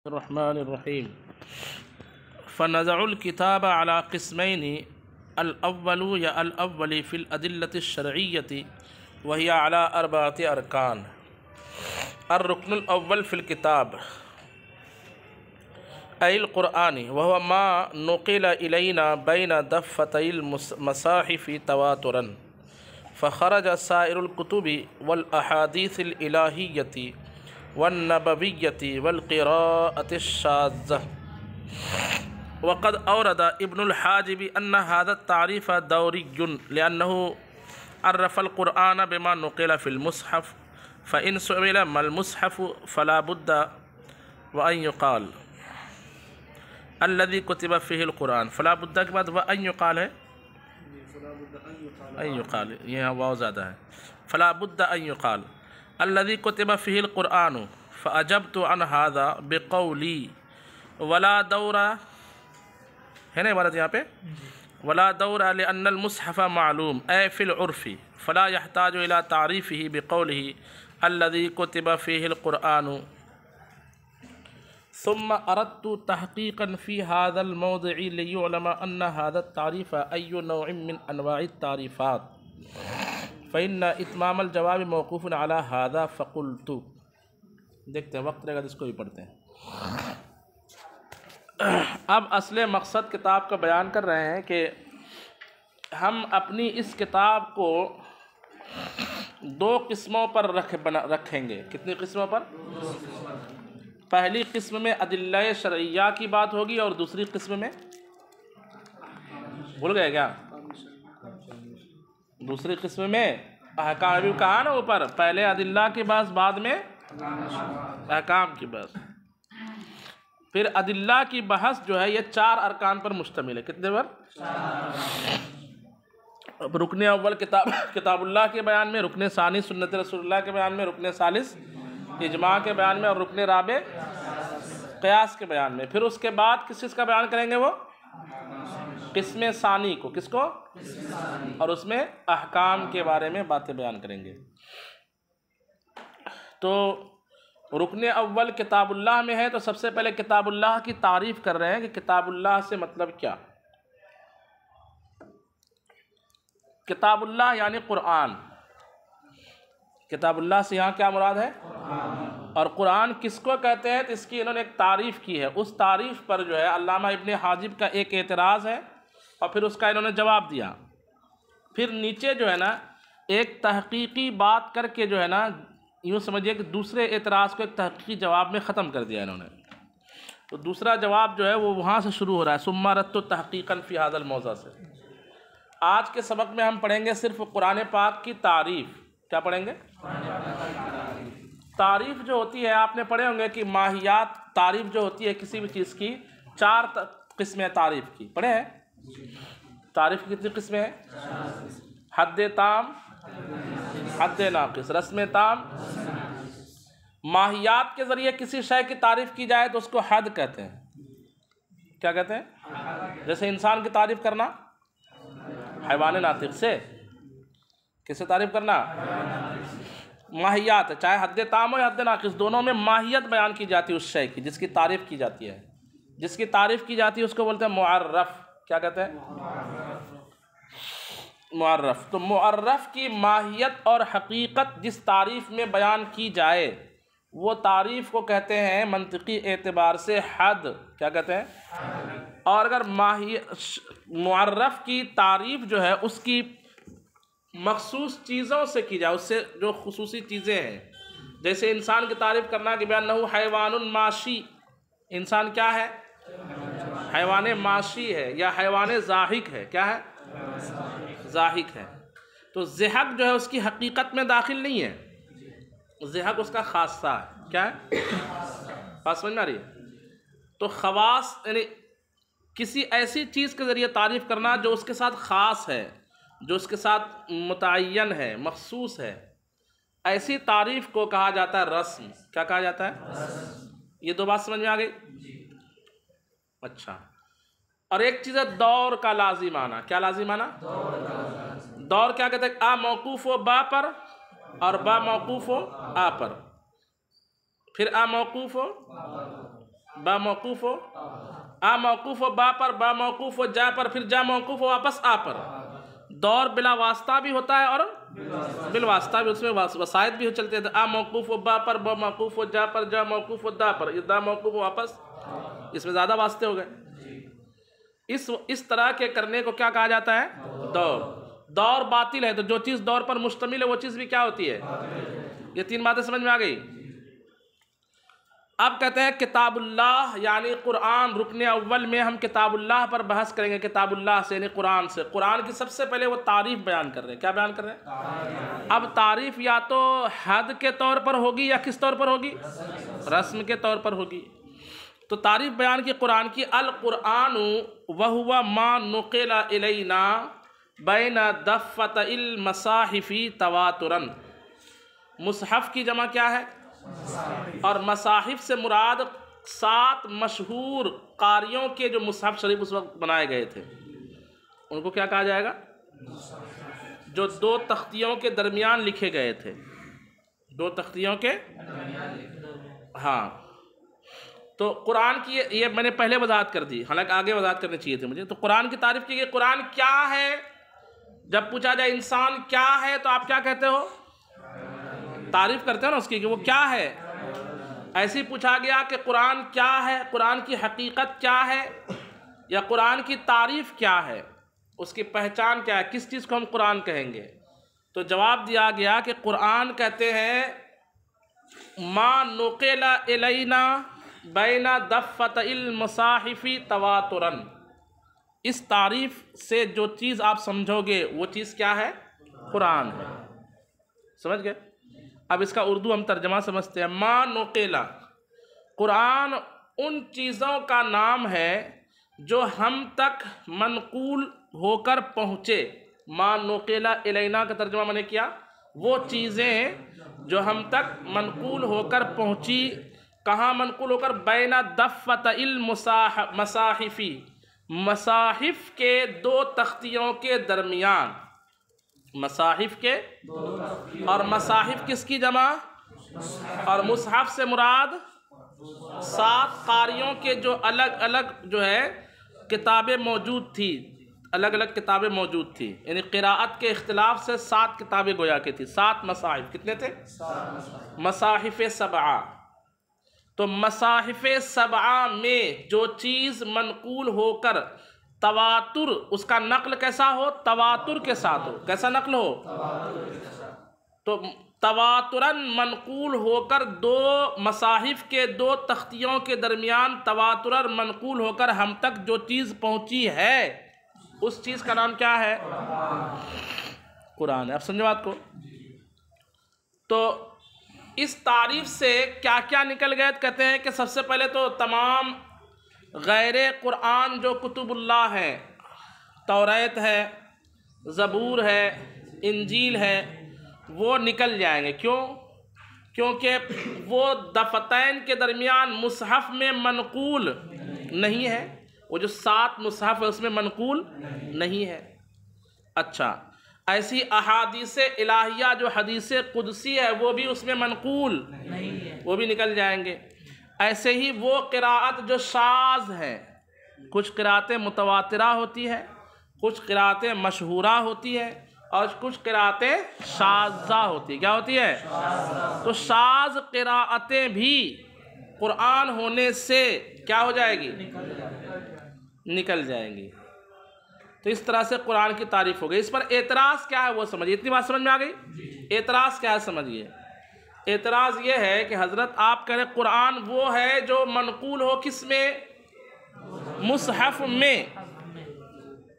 الرحمن الرحیم فنزع الكتاب على قسمين الاول یا الاول فی الادلة الشرعیۃ وهي على 4 ارکان. الرکن الاول فی الکتاب ای القرآن وهو ما نقل الینا بین دفتي المصاحف تواترا فخرج سائر الكتب والاحادیث الالہیۃ والنبویۃ والقراءة الشاذة. وقد أورد ابن الحاجب أن هذا التعريف دوري لأنه عرف القرآن بما نقل في المصحف، فإن سئل ما المصحف فلا بد وأن يقال الذي كتب فيه القرآن. فلا بد کے بعد وأن يقال ہے، أن يقال یہاں واو زیادہ ہے. فلا بد أن يقال الذي كتب فيه القرآن. فأجبت عن هذا بقولي ولا دور ہے نا عبارت یہاں پہ ولا دور لأن المصحف معلوم أي في العرف فلا يحتاج إلى تعريفه بقوله الذي كتب فيه القرآن. ثم أردت تحقيقا في هذا الموضع ليعلم أن هذا التعريف أي نوع من أنواع التعريفات، فإن اتمام الجواب موقوف على هذا. فقلت دیکھتے ہیں وقت رہے گا جس کو بھی پڑھتے ہیں. اب اصل مقصد کتاب کا بیان کر رہے ہیں کہ ہم اپنی اس کتاب کو 2 قسموں پر رکھیں گے. کتنی قسموں پر؟ پہلی قسم میں ادلہ شرعیہ کی بات ہوگی اور دوسری قسم میں بھول گئے کیا؟ دوسری قسم میں احکام. ابھی کہا نا اوپر، پہلے ادلہ کی بات، بعد میں احکام کی بات. پھر ادلہ کی بحث جو ہے یہ 4 ارکان پر مشتمل ہے. کتنے پر؟ رکن اول کتاب اللہ کے بیان میں، رکن ثانی سنت رسول اللہ کے بیان میں، رکن ثالث اجماع کے بیان میں، اور رکن رابع قیاس کے بیان میں. پھر اس کے بعد کس چیز کا بیان کریں گے؟ وہ قسم ثانی کو. کس کو؟ اور اس میں احکام کے بارے میں باتیں بیان کریں گے. تو رکن اول کتاب اللہ میں ہے، تو سب سے پہلے کتاب اللہ کی تعریف کر رہے ہیں کہ کتاب اللہ سے مطلب کیا. کتاب اللہ یعنی قرآن. کتاب اللہ سے یہاں کیا مراد ہے؟ اور قرآن کس کو کہتے ہیں؟ تو اس کی انہوں نے ایک تعریف کی ہے. اس تعریف پر جو ہے علامہ ابن حاجب کا ایک اعتراض ہے اور پھر اس کا انہوں نے جواب دیا. پھر نیچے جو ہے نا ایک تحقیقی بات کر کے جو ہے نا یوں سمجھیے کہ دوسرے اعتراض کو ایک تحقیقی جواب میں ختم کر دیا انہوں نے. تو دوسرا جواب جو ہے وہ وہاں سے شروع ہو رہا ہے، ثم ردت تحقیقا فی ھذا الموضع سے. آج کے سبق میں ہم پڑھیں گے صرف قرآن پاک کی تعریف. کیا پڑھیں گے؟ تعریف جو ہوتی ہے، آپ نے پڑھے ہوں گے کہ ماہیات تعریف جو ہوتی ہے کسی بھی چیز کی 4 قسمیں تعریف کی. پڑھے ہیں؟ تعریف کی کتنی قسمیں ہیں؟ حد تام، حد ناقص، رسم تام. ماہیات کے ذریعے کسی شے کی تعریف کی جائے تو اس کو حد کہتے ہیں. کیا کہتے ہیں؟ جیسے انسان کی تعریف کرنا حیوان ناطق سے. کس سے تعریف کرنا؟ ماہیات، چاہے حد تام ہو یا حد ناقص، دونوں میں ماہیت بیان کی جاتی ہے اس شے کی جس کی تعریف کی جاتی ہے. جس کی تعریف کی جاتی ہے اس کو بولتے ہیں معرف. کیا کہتے ہیں؟ معرف. تو معرف کی ماہیت اور حقیقت جس تعریف میں بیان کی جائے وہ تعریف کو کہتے ہیں منطقی اعتبار سے حد. کیا کہتے ہیں؟ اور اگر معرف کی تعریف جو ہے اس کی مخصوص چیزوں سے کی جائے، اس سے جو خصوصی چیزیں ہیں، جیسے انسان کی تعریف کرنا کہ بأنہ حیوان معاشی. انسان کیا ہے؟ حیوان معاشی ہے یا حیوان زاحق ہے. کیا ہے؟ زاحق ہے. تو زحق جو ہے اس کی حقیقت میں داخل نہیں ہے، زحق اس کا خاصہ ہے. کیا ہے؟ بات سمجھ میں آ رہی ہے؟ تو خواص یعنی کسی ایسی چیز کے ذریعے تعریف کرنا جو اس کے ساتھ خاص ہے، جو اس کے ساتھ متعین ہے، مخصوص ہے. ایسی تعریف کو کہا جاتا ہے رسم. کیا کہا جاتا ہے؟ یہ 2 بات سمجھ میں آ گئی؟ اچھا. اور ایک چیز ہے دور کا لازم آنا. کیا لازم آنا؟ دور کیا کہتے ہیں؟ آ موقوف و با پر اور با موقوف و آ پر. پھر آ موقوف ہو با موقوف ہو آ موقوف ہو با پر، با موقوف ہو جا پر، پھر جا موقوف ہو واپس آ پر۔ دور بلا واسطہ بھی ہوتا ہے اور بالواسطہ بھی، اس میں وسائط بھی چلتے تھے۔ آ موقوف ہو با پر، با موقوف ہو جا پر، جا موقوف ہو دا پر، دا موقوف ہو واپس، اس میں زیادہ واسطے ہو گئے۔ اس طرح کے کرنے کو کیا کہا جاتا ہے؟ دور۔ دور باطل ہے تو جو چیز دور پر مشتمل ہے وہ چیز بھی کیا ہوتی ہے؟ یہ تین باتیں سمجھ میں آ گئی۔ اب کہتے ہیں کتاب اللہ یعنی قرآن، رکن اول میں ہم کتاب اللہ پر بحث کریں گے، کتاب اللہ سے یعنی قرآن سے۔ قرآن کی سب سے پہلے وہ تعریف بیان کر رہے ہیں۔ کیا بیان کر رہے ہیں؟ اب تعریف یا تو حد کے طور پر ہوگی یا کس طور پر ہوگی؟ رسم کے طور پر ہوگی۔ تو تعریف بیان کی قرآن کی، القرآن وہو ما نقل الینا بین دفۃ المصاحف تواترا۔ مصحف کی جمع کیا ہے؟ اور مصاحف سے مراد 7 مشہور قاریوں کے جو مصحف شریف اس وقت بنائے گئے تھے ان کو کیا کہا جائے گا؟ جو 2 تختیوں کے درمیان لکھے گئے تھے، 2 تختیوں کے، ہاں۔ تو قرآن کی یہ میں نے پہلے وضاحت کر دی، حالانکہ آگے وضاحت کرنی چاہیے تھی مجھے۔ تو قرآن کی تعریف کی گئی۔ قرآن کیا ہے؟ جب پوچھا جائے انسان کیا ہے تو آپ کیا کہتے ہو؟ تعریف کرتے ہیں نا اس کی کہ وہ کیا ہے۔ ایسے ہی پوچھا گیا کہ قرآن کیا ہے، قرآن کی حقیقت کیا ہے، یا قرآن کی تعریف کیا ہے، اس کی پہچان کیا ہے، کس چیز کو ہم قرآن کہیں گے؟ تو جواب دیا گیا کہ قرآن کہتے ہیں ما نقل الینا بین دفۃ المصاحف تواترا۔ اس تعریف سے جو چیز آپ سمجھو گے وہ چیز کیا ہے؟ قرآن ہے۔ سمجھ گئے؟ اب اس کا اردو ہم ترجمہ سمجھتے ہیں۔ ما نقل، قرآن ان چیزوں کا نام ہے جو ہم تک منقول ہو کر پہنچے۔ ما نقل الینا کا ترجمہ میں نے کیا، وہ چیزیں جو ہم تک منقول ہو کر پہنچی۔ کہاں منقول ہو کر؟ بین دفۃ المصاحف، مصاحف کے 2 تختیوں کے درمیان۔ مصاحف کے، اور مصاحف کس کی جمع؟ اور مصحف سے مراد 7 قاریوں کے جو الگ الگ جو ہے کتابیں موجود تھی، الگ الگ کتابیں موجود تھی، یعنی قراءت کے اختلاف سے 7 کتابیں گویا کی تھی۔ 7 مصاحف کتنے تھے؟ مصاحف 7۔ تو مصاحف 7 میں جو چیز منقول ہو کر تواتر، اس کا نقل کیسا ہو؟ تواتر کے ساتھ ہو۔ کیسا نقل ہو؟ تو تواتراً منقول ہو کر 2 مصاحف کے 2 تختیوں کے درمیان تواتراً منقول ہو کر ہم تک جو چیز پہنچی ہے اس چیز کا نام کیا ہے؟ قرآن ہے۔ اب سمجھو بات کو۔ تو اس تعریف سے کیا کیا نکل گئے؟ کہتے ہیں کہ سب سے پہلے تو تمام غیر قرآن جو کتب اللہ ہیں، توریت ہے، زبور ہے، انجیل ہے، وہ نکل جائیں گے۔ کیوں؟ کیونکہ وہ دفتین کے درمیان مصحف میں منقول نہیں ہے۔ وہ جو 7 مصحف ہے اس میں منقول نہیں ہے۔ اچھا، ایسی احادیث الہیہ جو حدیث قدسی ہے وہ بھی اس میں منقول نہیں ہے، وہ بھی نکل جائیں گے۔ ایسے ہی وہ قراءت جو شاذ ہیں، کچھ قراءتیں متواترہ ہوتی ہے، کچھ قراءتیں مشہورہ ہوتی ہے، اور کچھ قراءتیں شاذہ ہوتی ہے۔ کیا ہوتی ہے؟ تو شاذ قراءتیں بھی قرآن ہونے سے کیا ہو جائے گی؟ نکل جائیں گی۔ تو اس طرح سے قرآن کی تعریف ہو گئی۔ اس پر اعتراض کیا ہے وہ سمجھیے۔ اتنی بات سمجھ میں آ گئی؟ اعتراض کیا ہے سمجھیے۔ اعتراض یہ ہے کہ حضرت آپ کہہ رہے قرآن وہ ہے جو منقول ہو کس میں؟ مصحف میں،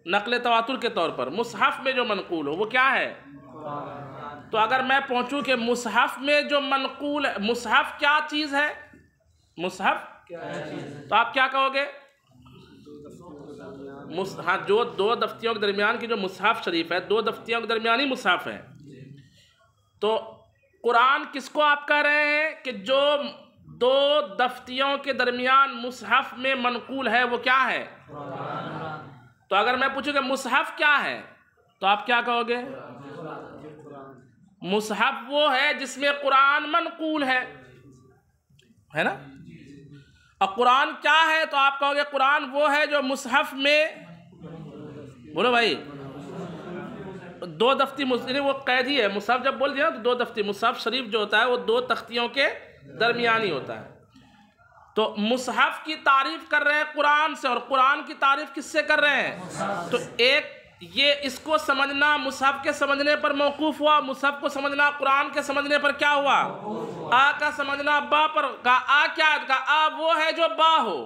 نقل تواتر کے طور پر مصحف میں جو منقول ہو وہ کیا ہے؟ تو اگر میں پہنچوں کہ مصحف میں جو منقول ہے، مصحف کیا چیز ہے؟ مصحف تو آپ کیا کہو گے؟ ہاں، جو 2 دفتیوں کے درمیان کی جو مصحف شریف ہے، 2 دفتیوں کے درمیانی مصحف ہے۔ تو قرآن کس کو آپ کہہ رہے ہیں کہ جو 2 دفتیوں کے درمیان مصحف میں منقول ہے وہ کیا ہے؟ تو اگر میں پوچھوں کہ مصحف کیا ہے تو آپ کیا کہو گے؟ مصحف وہ ہے جس میں قرآن منقول ہے نا؟ اور قرآن کیا ہے؟ تو آپ کہو گے قرآن وہ ہے جو مصحف میں، بولو بھائی، دو دفتی وہ قید ہی ہے۔ مصحف جب بول دیا تو دو دفتی، مصحف شریف جو ہوتا ہے وہ دو تختیوں کے درمیانی ہوتا ہے۔ تو مصحف کی تعریف کر رہے ہیں قرآن سے، اور قرآن کی تعریف کس سے کر رہے ہیں؟ تو ایک یہ اس کو سمجھنا مصحف کے سمجھنے پر موقوف ہوا، مصحف کو سمجھنا قرآن کے سمجھنے پر کیا ہوا؟ آ کا سمجھنا با پر، کہا آ کیا ہے؟ کہا آ وہ ہے جو با ہو۔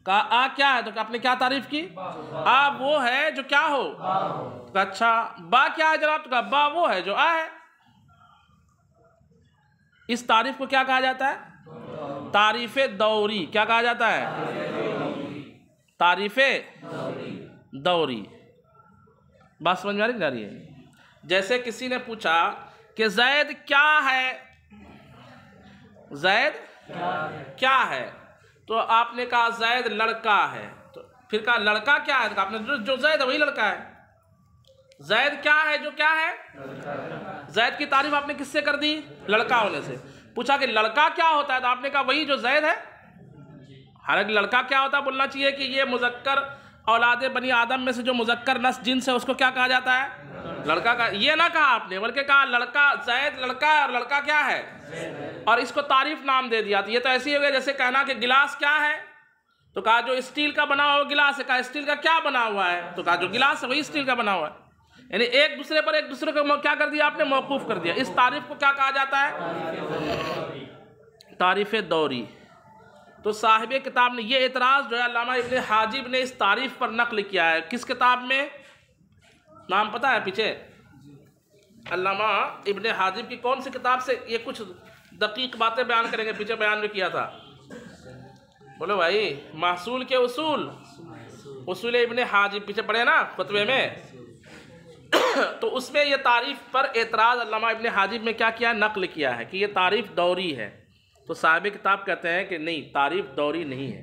کہا آ کیا ہے؟ تو آپ نے کیا تعریف کی؟ آ وہ ہے جو کیا ہو؟ کہا اچھا با کیا ہے جناب؟ تو کہا با وہ ہے جو آ ہے۔ اس تعریف کو کیا کہا جاتا ہے؟ تعریف دوری۔ کیا کہا جاتا ہے؟ تعریف دوری۔ بات سمجھ میں آ رہی ہے؟ جیسے کسی نے پوچھا کہ زید کیا ہے؟ زید کیا ہے؟ تو آپ نے کہا زید لڑکا ہے۔ تو پھر کہا لڑکا کیا ہے؟ تو آپ نے جو زید ہے وہی لڑکا ہے۔ زید کیا ہے؟ جو کیا ہے؟ زید کی تعریف آپ نے کس سے کر دی؟ لڑکا ہونے سے۔ پوچھا کہ لڑکا کیا ہوتا ہے؟ تو آپ نے کہا وہی جو زید ہے۔ حالانکہ لڑکا کیا ہوتا ہے بولنا چاہیے کہ یہ مذکر اولاد بنی آدم میں سے جو مذکر نس جنس ہے اس کو کیا کہا جاتا ہے؟ لڑکا کا۔ یہ نہ کہا آپ نے، بلکہ کہا لڑکا، زید لڑکا ہے اور لڑکا کیا ہے؟ اور اس کو تعریف نام دے دیا۔ تو یہ تو ایسی ہو گیا جیسے کہنا کہ گلاس کیا ہے؟ تو کہا جو اسٹیل کا بنا ہوا گلاس ہے۔ کہا اسٹیل کا کیا بنا ہوا ہے؟ تو کہا جو گلاس ہے وہی اسٹیل کا بنا ہوا ہے۔ یعنی ایک دوسرے پر ایک دوسرے کو کیا کر دیا آپ نے؟ موقوف کر دیا۔ اس تعریف کو کیا کہا جاتا ہے؟ تعریف دوری۔ تو صاحب کتاب نے یہ اعتراض جو ہے علامہ ابن حاجب نے اس تعریف پر نقل کیا ہے۔ کس کتاب میں؟ نام پتہ ہے پیچھے؟ علامہ ابن حاجب کی کون سی کتاب سے یہ کچھ دقیق باتیں بیان کریں گے؟ پیچھے بیان جو کیا تھا، بولو بھائی، محصول کے اصول، اصول ابن حاجب پیچھے پڑھے نا خطبے میں؟ تو اس میں یہ تعریف پر اعتراض علامہ ابن حاجب نے کیا کیا؟ نقل کیا ہے کہ یہ تعریف دوری ہے۔ تو صاحب کتاب کہتے ہیں کہ نہیں، تعریف دوری نہیں ہے۔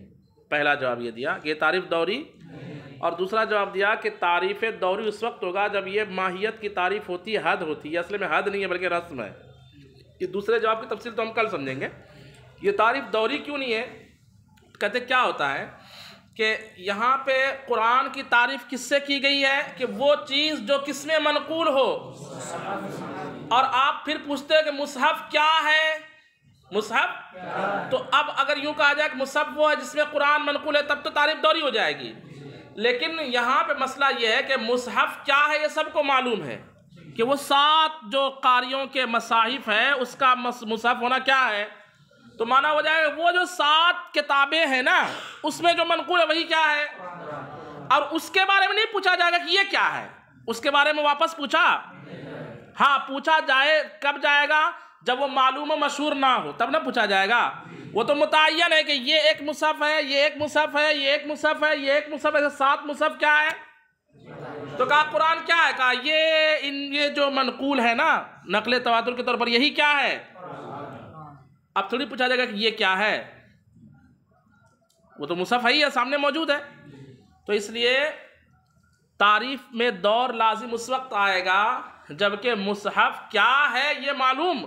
پہلا جواب یہ دیا کہ یہ تعریف دوری، اور دوسرا جواب دیا کہ تعریف دوری اس وقت ہوگا جب یہ ماہیت کی تعریف ہوتی ہے، حد ہوتی ہے۔ اصل میں حد نہیں ہے بلکہ رسم ہے۔ یہ دوسرے جواب کی تفصیل تو ہم کل سمجھیں گے۔ یہ تعریف دوری کیوں نہیں ہے؟ کہتے کیا ہوتا ہے کہ یہاں پہ قرآن کی تعریف کس سے کی گئی ہے؟ کہ وہ چیز جو کس میں منقول ہو۔ اور آپ پھر پوچھتے ہیں کہ مصحف کیا ہے؟ مصحف؟ تو اب اگر یوں کہا جائے کہ مصحف وہ ہے جس میں قرآن منقول ہے، تب تو تعریف دوری ہو جائے گی۔ لیکن یہاں پہ مسئلہ یہ ہے کہ مصحف کیا ہے یہ سب کو معلوم ہے کہ وہ 7 جو قاریوں کے مصاحف ہے اس کا مصحف ہونا کیا ہے؟ تو معنی ہو جائے گا وہ جو 7 کتابیں ہیں نا اس میں جو منقول ہے وہی کیا ہے؟ اور اس کے بارے میں نہیں پوچھا جائے گا کہ یہ کیا ہے، اس کے بارے میں واپس پوچھا؟ ہاں پوچھا جائے، کب جائے گا؟ جب وہ معلوم و مشہور نہ ہو تب نہ پوچھا جائے گا۔ وہ تو متعین ہے کہ یہ ایک مصحف ہے، یہ ایک مصحف ہے، یہ ایک مصحف ہے، یہ ایک مصحف ہے، 7 مصحف کیا ہے؟ تو کہا قرآن کیا ہے؟ کہا یہ جو منقول ہے نا نقل تواتر کے طور پر یہی کیا ہے؟ اب تھوڑی پوچھا جائے گا کہ یہ کیا ہے، وہ تو مصحف ہی ہے، سامنے موجود ہے۔ تو اس لیے تعریف میں دور لازم اس وقت آئے گا جبکہ مصحف کیا ہے یہ معلوم۔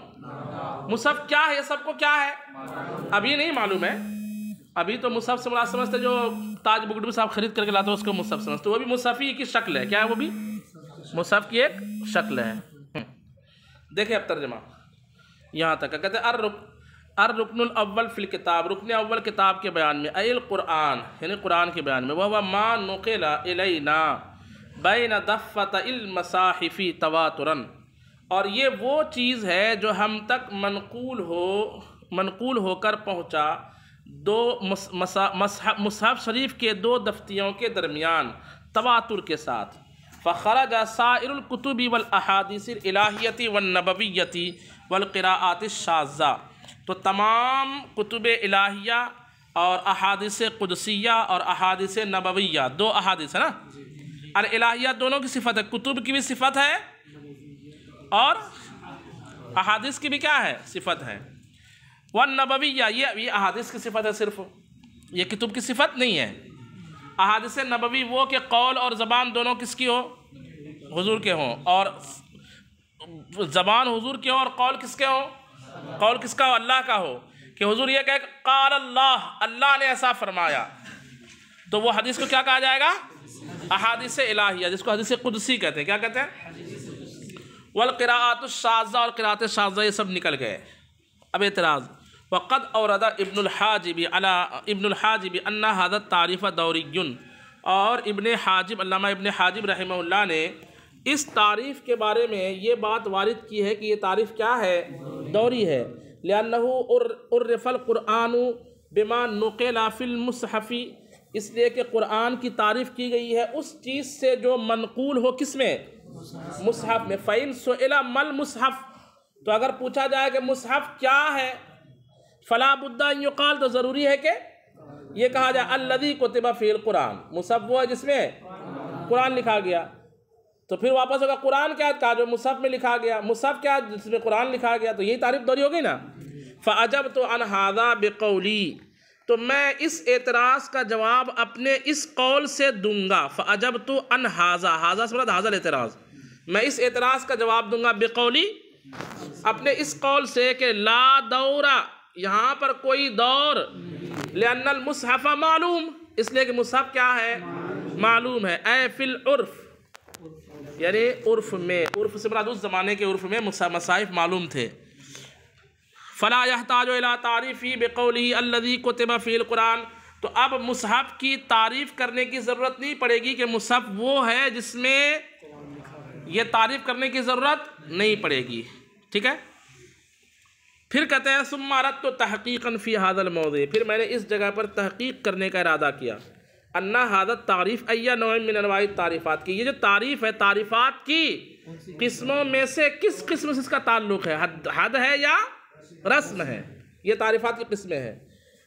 مصحف کیا ہے یہ سب کو کیا ہے؟ ابھی نہیں معلوم ہے۔ ابھی تو مصحف سے مراد سمجھتے جو تاج بگٹو صاحب خرید کر کے لاتے اس کو مصحف سمجھتے، وہ بھی مصحف ہی کی شکل ہے۔ کیا ہے وہ بھی؟ مصحف کی ایک شکل ہے۔ دیکھیں اب ترجمہ یہاں تک کہتے ہیں الرکن الاول فی الکتاب، رکن اول کتاب کے بیان میں، ای القرآن یعنی قرآن کے بیان میں، وہ ما نقل الینا بین دفۃ المصاحف تواترا، اور یہ وہ چیز ہے جو ہم تک منقول ہو کر پہنچا دو مصحف شریف کے 2 دفتیوں کے درمیان تواتر کے ساتھ۔ فخرج سائر الکتب والاحادیث الالہیۃ والنبویۃ والقراءات الشاذہ، تو تمام کتب الہیہ اور احادیث قدسیہ اور احادیث نبویہ، 2 احادیث ہے نا، الالہیہ دونوں کی صفت ہے، کتب کی بھی صفت ہے اور احادیث کی بھی کیا ہے؟ صفت ہے۔ والنبویہ یہ احادیث کی صفت ہے صرف، یہ کتب کی صفت نہیں ہے۔ احادیث نبوی وہ کہ قول اور زبان دونوں کس کی ہو؟ حضور کے ہوں، اور زبان حضور کے ہو اور قول کس کے ہو؟ قول کس کا ہو؟ اللہ کا ہو۔ کہ حضور یہ کہے قال اللہ، اللہ نے ایسا فرمایا، تو وہ حدیث کو کیا کہا جائے گا؟ احادیث الہیہ، جس کو حدیث قدسی کہتے ہیں۔ کیا کہتے ہیں؟ والقراءات الشاذہ، اور قراءت شاذہ، یہ سب نکل گئے۔ اب اعتراض، وقد اورد ابن الحاجب ان هذا التعریف دوری، اور ابن حاجب، علامہ ابن حاجب رحمہ اللہ نے اس تعریف کے بارے میں یہ بات وارد کی ہے کہ یہ تعریف کیا ہے؟ دوری ہے۔ لأنه عرف القرآن بما نقل فی المصحف، اس لیے کہ قرآن کی تعریف کی گئی ہے اس چیز سے جو منقول ہو، کس میں؟ مصحف میں۔ فَإِن سُئِلَ مَا الْمُصْحَفُ، تو اگر پوچھا جائے کہ مصحف کیا ہے، فَلَا بُدَّ أَن يُقَالَ، تو ضروری ہے کہ یہ کہا جائے الَّذِي كُتِبَ فِيهِ الْقُرْآنُ، مصحف وہ ہے جس میں قرآن لکھا گیا۔ تو پھر واپس ہوگا قرآن کیا کہا؟ جو مصحف میں لکھا گیا۔ مصحف کیا؟ جس میں قرآن لکھا گیا۔ تو یہی تعریف دوری ہوگی نا۔ فَأَجَبْتُ عَنْ هَذَا بِقَوْلِي، تو میں اس اعتراض کا جواب اپنے اس قول سے دوں گا۔ فَأَجَبْتُ عَنْ هَذَا، هذا سے مراد هذا الاعتراض، میں اس اعتراض کا جواب دوں گا بقولی، اپنے اس قول سے کہ لا دورہ، یہاں پر کوئی دور، لأن المصحف معلوم، اس لیے کہ مصحف کیا ہے؟ معلوم ہے۔ اے فی العرف، یعنی عرف میں، عرف سے مراد اس زمانے کے عرف میں مصاحف معلوم تھے۔ فلا يحتاج الى تعریفی بقولہ الذی کتب فی القرآن، تو اب مصحف کی تعریف کرنے کی ضرورت نہیں پڑے گی کہ مصحف وہ ہے جس میں، یہ تعریف کرنے کی ضرورت نہیں پڑے گی، ٹھیک ہے۔ پھر کہتے ہیں ثم اردت تحقیقا فی هذا الموضع، پھر میں نے اس جگہ پر تحقیق کرنے کا ارادہ کیا، ان هذا التعریف ای نوع من انواع التعریفات کی، یہ جو تعریف ہے تعریفات کی قسموں میں سے کس قسم سے اس کا تعلق ہے؟ حد ہے یا رسم ہے؟ یہ تعریفات کی قسمیں ہیں۔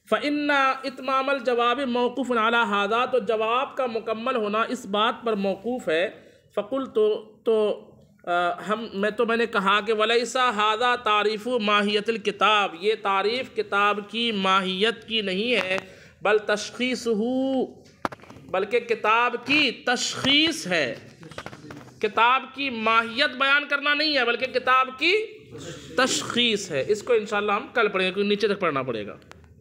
فَإِنَّ إِتْمَامَ الْجَوَابِ مَوْقُوفٌ عَلَى هَذَا، تو جواب کا مکمل ہونا اس بات پر موقوف ہے۔ فَقُلْتُ، میں نے کہا کہ وَلَيْسَ هَذَا تَعْرِيفُ مَاهِيَّةِ الْكِتَابِ، یہ تعریف کتاب کی ماہیت کی نہیں ہے، بل تشخیصہ، بلکہ کتاب کی تشخیص ہے۔ کتاب کی ماہیت بیان کرنا نہیں ہے، بلکہ کتاب کی تشخیص ہے۔ اس کو انشاءاللہ ہم کل پڑھیں گے، کیونکہ نیچے تک پڑھنا پڑے گا۔